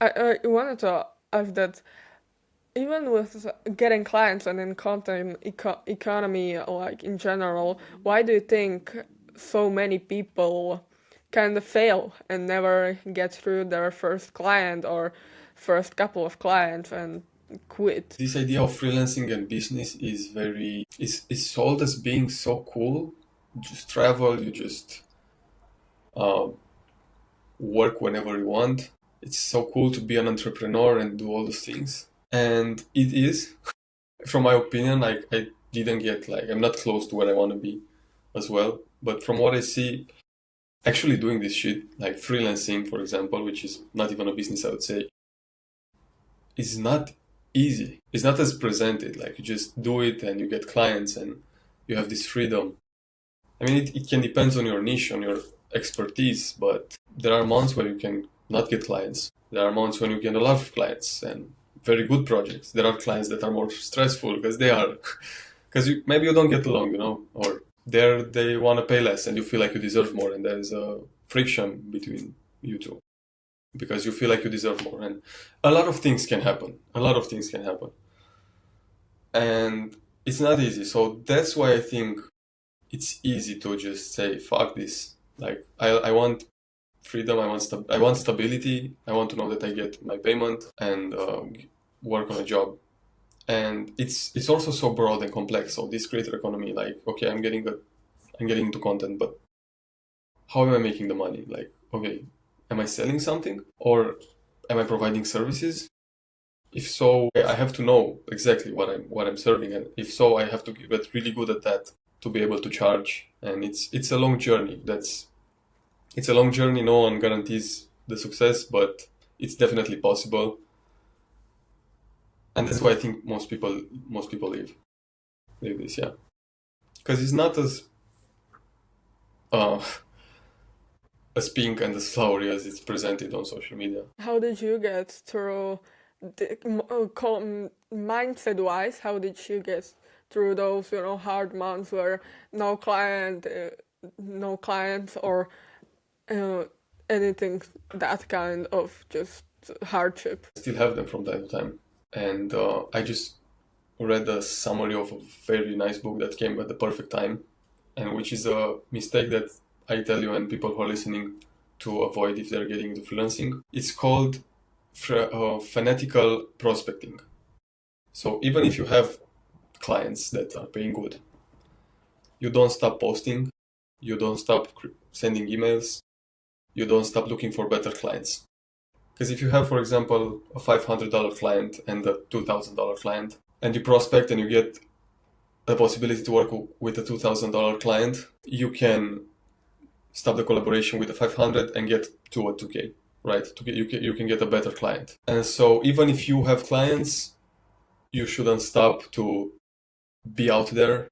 I wanted to ask that even with getting clients and in content economy, like in general, why do you think so many people kind of fail and never get through their first client or first couple of clients and quit? This idea of freelancing and business is sold as being so cool. You just travel, you just um, work whenever you want. It's so cool to be an entrepreneur and do all those things. And it is, from my opinion, like I didn't get like I'm not close to where I want to be as well. But from what I see, actually doing this shit, like freelancing, for example, which is not even a business, I would say, is not easy. It's not as presented. Like you just do it and you get clients and you have this freedom. I mean, it can depend on your niche, on your expertise, but there are months where you can not get clients. There are months when you get a lot of clients and very good projects. There are clients that are more stressful because they are, because maybe you don't get along, or they want to pay less and you feel like you deserve more, and there is a friction between you two because you feel like you deserve more, and a lot of things can happen. A lot of things can happen, and it's not easy. So that's why I think it's easy to just say fuck this. Like I want freedom. I want stability. I want to know that I get my payment and work on a job. And it's also so broad and complex. So this creator economy, like okay, I'm getting into content, but how am I making the money? Like okay, am I selling something or am I providing services? If so, I have to know exactly what I'm serving, and if so, I have to get really good at that to be able to charge. And it's a long journey. It's a long journey. No one guarantees the success, but it's definitely possible. And that's why I think most people leave this, yeah, because it's not uh, as pink and as flowery as it's presented on social media. How did you get through mindset wise? How did you get through those hard months where no client, no clients or uh, anything that kind of just hardship? I still have them from time to time, and I just read a summary of a very nice book that came at the perfect time, and which is a mistake that I tell you and people who are listening to avoid if they're getting into freelancing. It's called fanatical prospecting. So even if you have clients that are paying good, you don't stop posting, you don't stop sending emails, you don't stop looking for better clients. Because if you have, for example, a $500 client and a $2,000 client, and you prospect and you get the possibility to work with a $2,000 client, you can stop the collaboration with the 500 and get to a 2K, right? You can get a better client. And so even if you have clients, you shouldn't stop to be out there,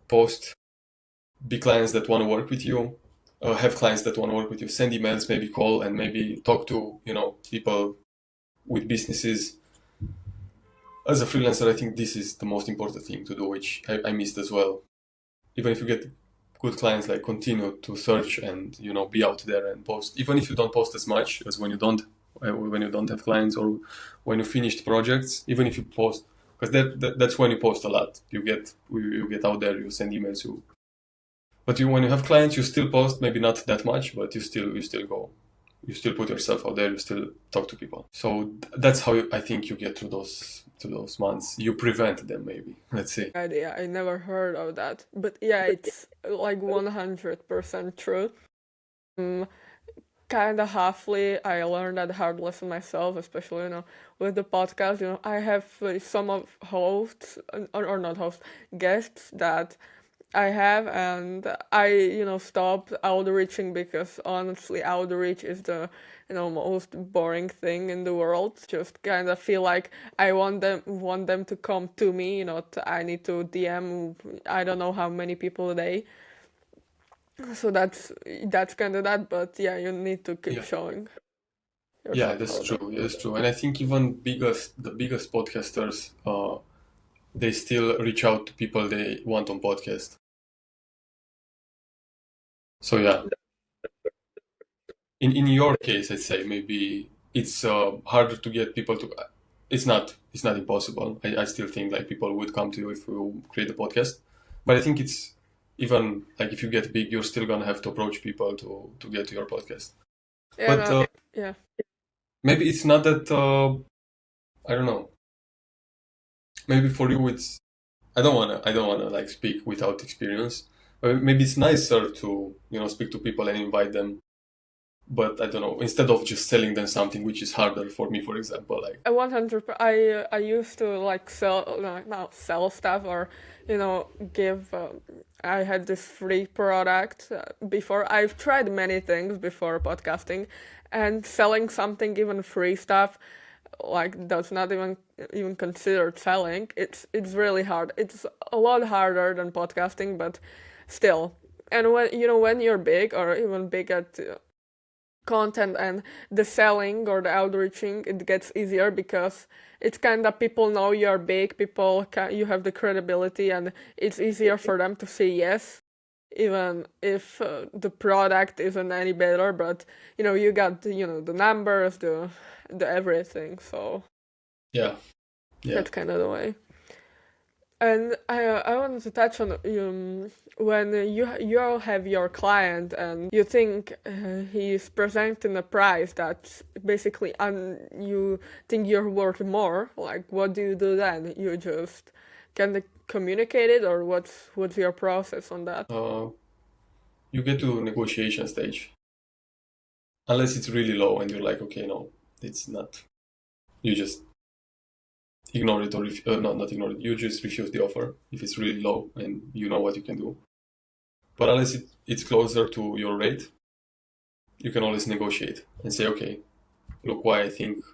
post, be clients that want to work with you, have clients that want to work with you, send emails, maybe call and maybe talk to, people with businesses. As a freelancer, I think this is the most important thing to do, which I missed as well. Even if you get good clients, like continue to search and be out there and post. Even if you don't post as much as when you don't have clients or when you finished projects. Even if you post, because that's when you post a lot. You get out there, you send emails, but when you have clients, you still post. Maybe not that much, but you still go. You still put yourself out there. You still talk to people. So that's how I think you get through those months. You prevent them, maybe. Let's say. Idea. I never heard of that. But yeah, it's like 100% true. Um, Kind of halfly, I learned that hard lesson myself, especially, with the podcast. I have some of hosts, or not hosts, guests that I have, and I, stopped outreaching because honestly, outreach is the, most boring thing in the world. Just kind of feel like I want them to come to me. I need to DM. I don't know how many people a day. So that's kind of that. But yeah, you need to keep Yeah. showing Yeah, yourself that's out there. true. That's true. And I think even the biggest podcasters, they still reach out to people they want on podcast. So yeah, in your case, I'd say maybe it's harder to get people to. It's not impossible. I still think like people would come to you if you create a podcast, but I think it's even like if you get big, you're still gonna have to approach people to get to your podcast. Yeah, But no, yeah. maybe it's not that. I don't know. Maybe for you, it's. I don't wanna like speak without experience. But maybe it's nicer to speak to people and invite them. But I don't know. Instead of just selling them something, which is harder for me, for example, like 100. I used to like sell, no, not sell stuff, or give. I had this free product before. I've tried many things before podcasting, and selling something, even free stuff, like that's not even considered selling. It's really hard. It's a lot harder than podcasting, but still. And when you're big, or even big at content, and the selling or the outreaching, it gets easier because it's kind of, people know you're big, you have the credibility, and it's easier for them to say yes, even if the product isn't any better. But you got the numbers, the everything. So yeah, yeah. that's kind of the way. And I wanted to touch on, when you all have your client and you think he's presenting a price that basically you think you're worth more. Like, what do you do then? You just kind of communicate it, or what's your process on that? You get to negotiation stage unless it's really low and you're like, okay, no, it's not. You just ignore it, or not ignore it. You just refuse the offer if it's really low and you know what you can do. But unless it's closer to your rate, you can always negotiate and say, okay, look, why I think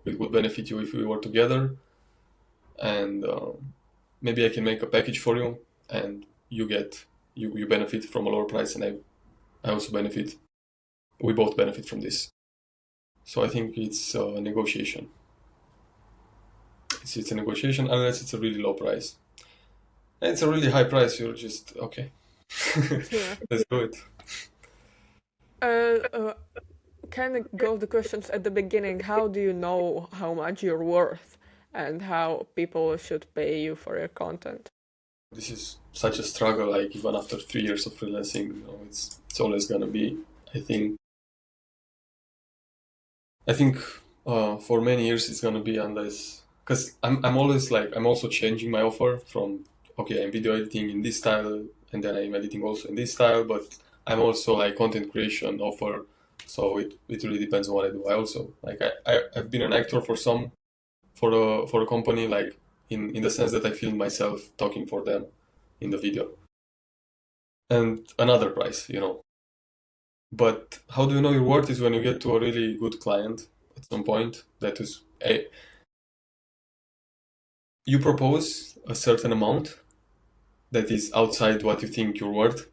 it would benefit you if we were together, and maybe I can make a package for you, and you benefit from a lower price, and I also benefit. We both benefit from this. So I think it's a negotiation. It's a negotiation unless it's a really low price. And it's a really high price. You're just okay. Yeah. Let's do it. Uh, kind of go the questions at the beginning. How do you know how much you're worth, and how people should pay you for your content? This is such a struggle. Like even after 3 years of freelancing, it's always gonna be. I think. I think for many years it's gonna be, unless because I'm always like I'm also changing my offer from, okay, I'm video editing in this style, and then I'm editing also in this style, but I'm also like content creation offer. So it really depends on what I do. I also like I've been an actor for a company, like in the sense that I filmed myself talking for them in the video, and another price. But how do you know your worth is when you get to a really good client at some point that is you propose a certain amount that is outside what you think you're worth,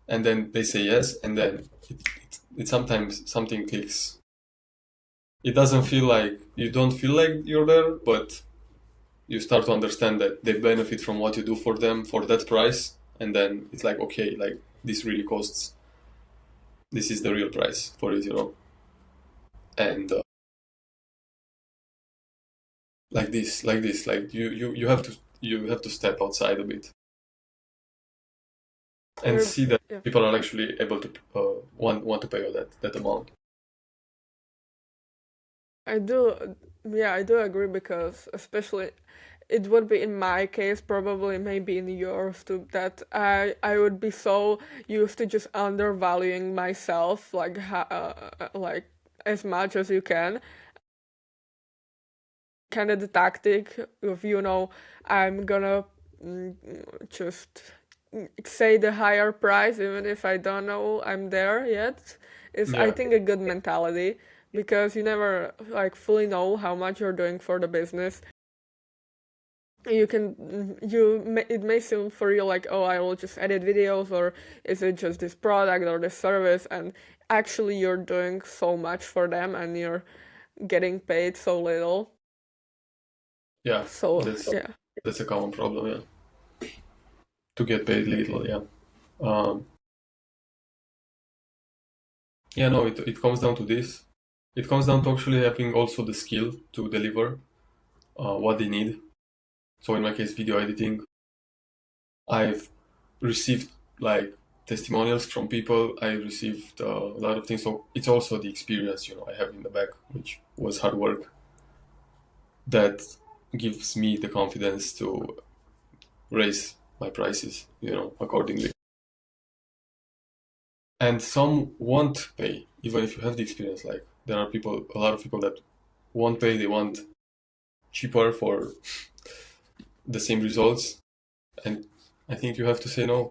and then they say yes, and then it sometimes something clicks. It doesn't feel like you don't feel like you're there, but you start to understand that they benefit from what you do for them for that price, and then it's like, okay, like this really costs. This is the real price for it. And like you have to step outside a bit and see that Yeah. people are actually able to want to pay you that amount. I do, yeah, I do agree, because especially it would be in my case, probably maybe in yours too, that I would be so used to just undervaluing myself, like like as much as you can. Kind of the tactic of, I'm gonna mm, just say the higher price even if I don't know I'm there yet, is, I Yeah, think, a good mentality, because you never like fully know how much you're doing for the business. It may seem for you like, oh, I will just edit videos, or is it just this product or this service, and actually you're doing so much for them and you're getting paid so little. yeah, So that's yeah. that's a common problem. Yeah, to get paid little. Yeah, um, yeah. No, it comes down to this. it comes down to actually having also the skill to deliver what they need. So in my case, video editing, I've received like testimonials from people. I received a lot of things. So it's also the experience, I have in the back, which was hard work, that gives me the confidence to raise my prices, accordingly. And some won't pay, even if you have the experience. Like there are a lot of people that won't pay. They want cheaper for the same results, and I think you have to say no.